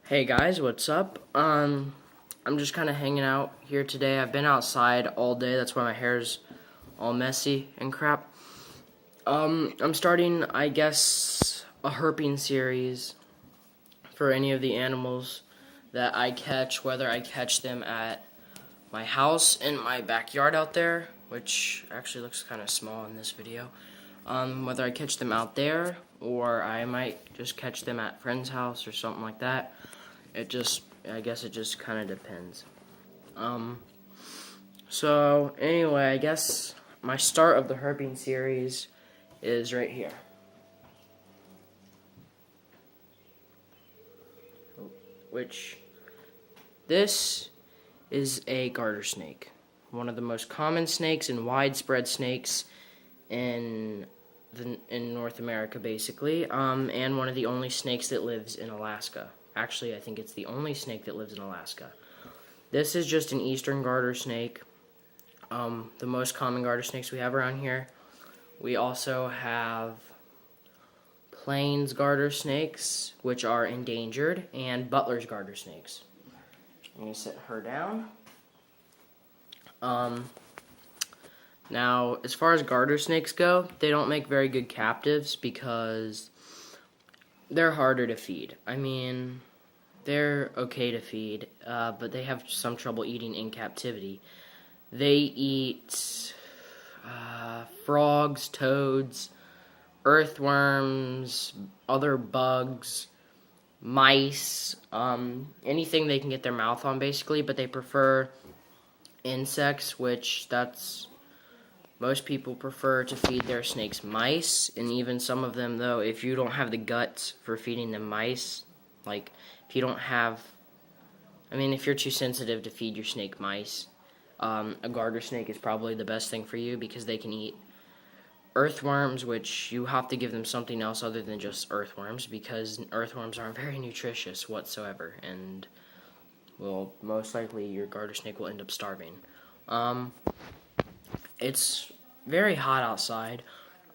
Hey guys, what's up? I'm just kind of hanging out here today. I've been outside all day. That's why my hair's all messy and crap. I'm starting, I guess, a herping series for any of the animals that I catch, whether I catch them at my house in my backyard out there, which actually looks kind of small in this video. Whether I catch them out there or I might just catch them at friend's house or something like that. I guess it just kind of depends. So anyway, I guess my start of the herping series is right here. This is a garter snake. One of the most common snakes and widespread snakes in North America, basically, and one of the only snakes that lives in Alaska. Actually, I think it's the only snake that lives in Alaska. This is just an eastern garter snake, the most common garter snakes we have around here. We also have plains garter snakes, which are endangered, and Butler's garter snakes. I'm going to set her down. Now, as far as garter snakes go, they don't make very good captives because they're harder to feed. I mean, they're okay to feed, but they have some trouble eating in captivity. They eat frogs, toads, earthworms, other bugs, mice, anything they can get their mouth on, basically, but they prefer insects, which most people prefer to feed their snakes mice, and even some of them, though, if you don't have the guts for feeding them mice, like, if you're too sensitive to feed your snake mice, a garter snake is probably the best thing for you because they can eat earthworms, which you have to give them something else other than just earthworms because earthworms aren't very nutritious whatsoever, and, well, most likely your garter snake will end up starving. It's very hot outside.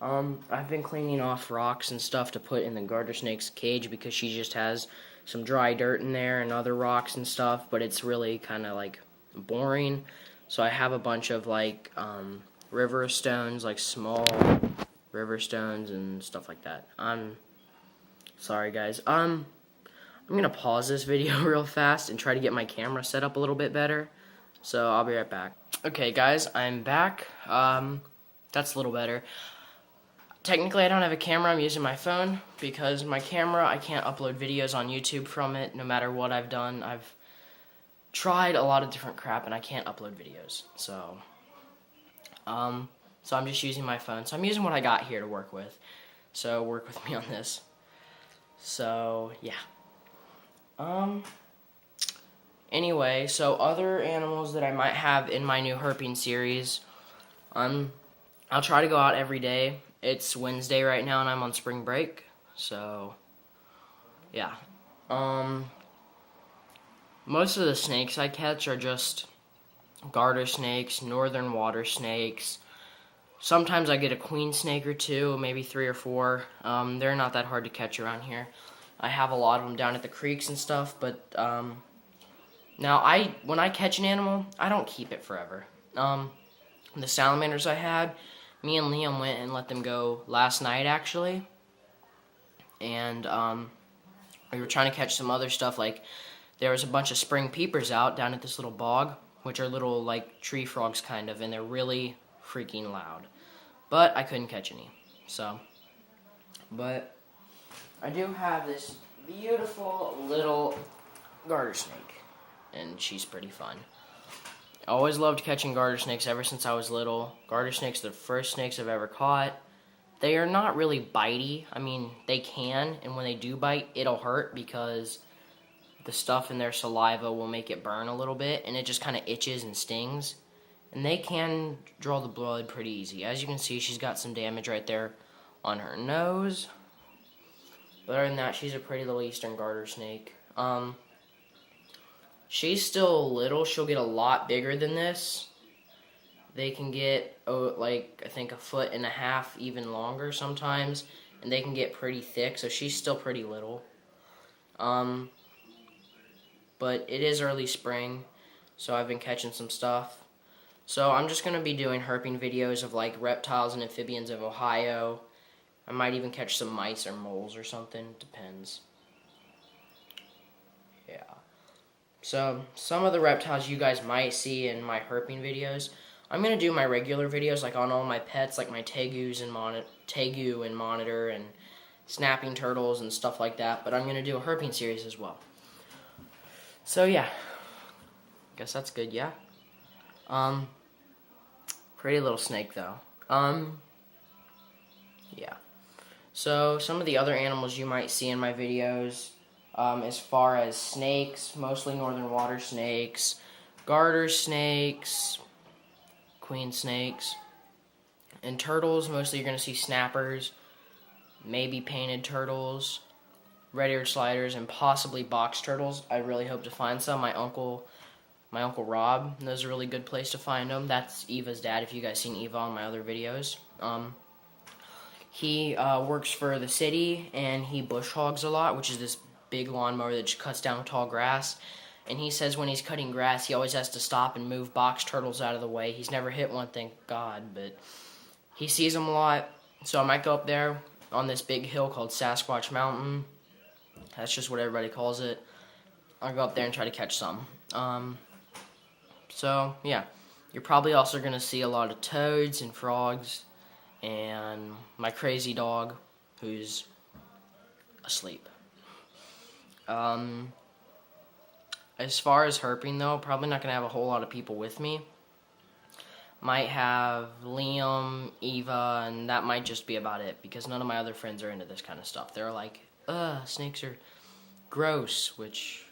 I've been cleaning off rocks and stuff to put in the garter snake's cage because she just has some dry dirt in there and other rocks and stuff, but it's really kind of like boring. So I have a bunch of like river stones, like small river stones and stuff like that. Sorry guys. I'm gonna pause this video real fast and try to get my camera set up a little bit better. So I'll be right back. Okay guys, I'm back. That's a little better. Technically, I don't have a camera. I'm using my phone because my camera, I can't upload videos on YouTube from it no matter what I've done. I've tried a lot of different crap and I can't upload videos. So I'm just using my phone. So I'm using what I got here to work with. So work with me on this. So, yeah. Anyway, so other animals that I might have in my new herping series, I'll try to go out every day. It's Wednesday right now and I'm on spring break, so yeah. Most of the snakes I catch are just garter snakes, northern water snakes. Sometimes I get a queen snake or two, maybe 3 or 4. They're not that hard to catch around here. I have a lot of them down at the creeks and stuff, but now when I catch an animal, I don't keep it forever. The salamanders I had, me and Liam went and let them go last night, actually. And we were trying to catch some other stuff, like there was a bunch of spring peepers out down at this little bog, which are little, like, tree frogs, kind of, and they're really freaking loud. But I couldn't catch any, so. But I do have this beautiful little garter snake, and she's pretty fun. I always loved catching garter snakes ever since I was little. Garter snakes are the first snakes I've ever caught. They are not really bitey. I mean, they can, and when they do bite, it'll hurt because the stuff in their saliva will make it burn a little bit, and it just kind of itches and stings. And they can draw the blood pretty easy. As you can see, she's got some damage right there on her nose. But other than that, she's a pretty little eastern garter snake. She's still little. She'll get a lot bigger than this. They can get, like, I think 1.5 feet, even longer sometimes. And they can get pretty thick, so she's still pretty little. but it is early spring, so I've been catching some stuff. So I'm just going to be doing herping videos of like reptiles and amphibians of Ohio. I might even catch some mice or moles or something, depends. Yeah. So some of the reptiles you guys might see in my herping videos, I'm going to do my regular videos like on all my pets, like my tegus and tegu and monitor and snapping turtles and stuff like that, but I'm going to do a herping series as well. So yeah, guess that's good, yeah? Pretty little snake though. Yeah. So some of the other animals you might see in my videos, as far as snakes, mostly northern water snakes, garter snakes, queen snakes, and turtles, mostly you're going to see snappers, maybe painted turtles, red-eared sliders, and possibly box turtles. I really hope to find some. My uncle Rob knows a really good place to find them. That's Eva's dad, if you guys seen Eva on my other videos. He works for the city, and he bush hogs a lot, which is this big lawnmower that just cuts down tall grass. And he says when he's cutting grass, he always has to stop and move box turtles out of the way. He's never hit one, thank God, but he sees them a lot. So I might go up there on this big hill called Sasquatch Mountain. That's just what everybody calls it. I'll go up there and try to catch some. So, yeah. You're probably also going to see a lot of toads and frogs and my crazy dog who's asleep. As far as herping, though, probably not going to have a whole lot of people with me. Might have Liam, Eva, and that might just be about it, because none of my other friends are into this kind of stuff. They're like, snakes are gross, which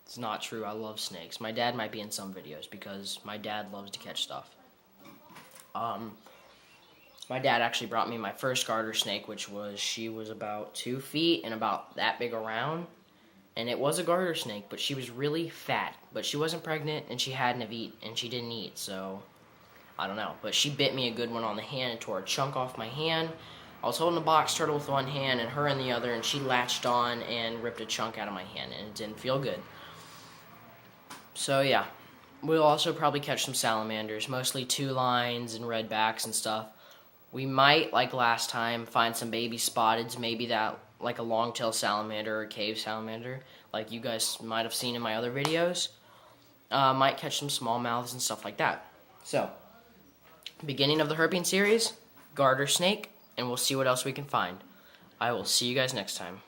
is not true. I love snakes. My dad might be in some videos, because my dad loves to catch stuff. My dad actually brought me my first garter snake, she was about 2 feet and about that big around. And it was a garter snake, but she was really fat. But she wasn't pregnant, and she didn't eat, so I don't know. But she bit me a good one on the hand and tore a chunk off my hand. I was holding a box turtle with one hand and her in the other, and she latched on and ripped a chunk out of my hand, and it didn't feel good. So yeah, we'll also probably catch some salamanders, mostly 2-lines and redbacks and stuff. We might, like last time, find some baby spotteds, maybe that, like a long-tailed salamander or a cave salamander, like you guys might have seen in my other videos. Might catch some smallmouths and stuff like that. So, beginning of the herping series, garter snake, and we'll see what else we can find. I will see you guys next time.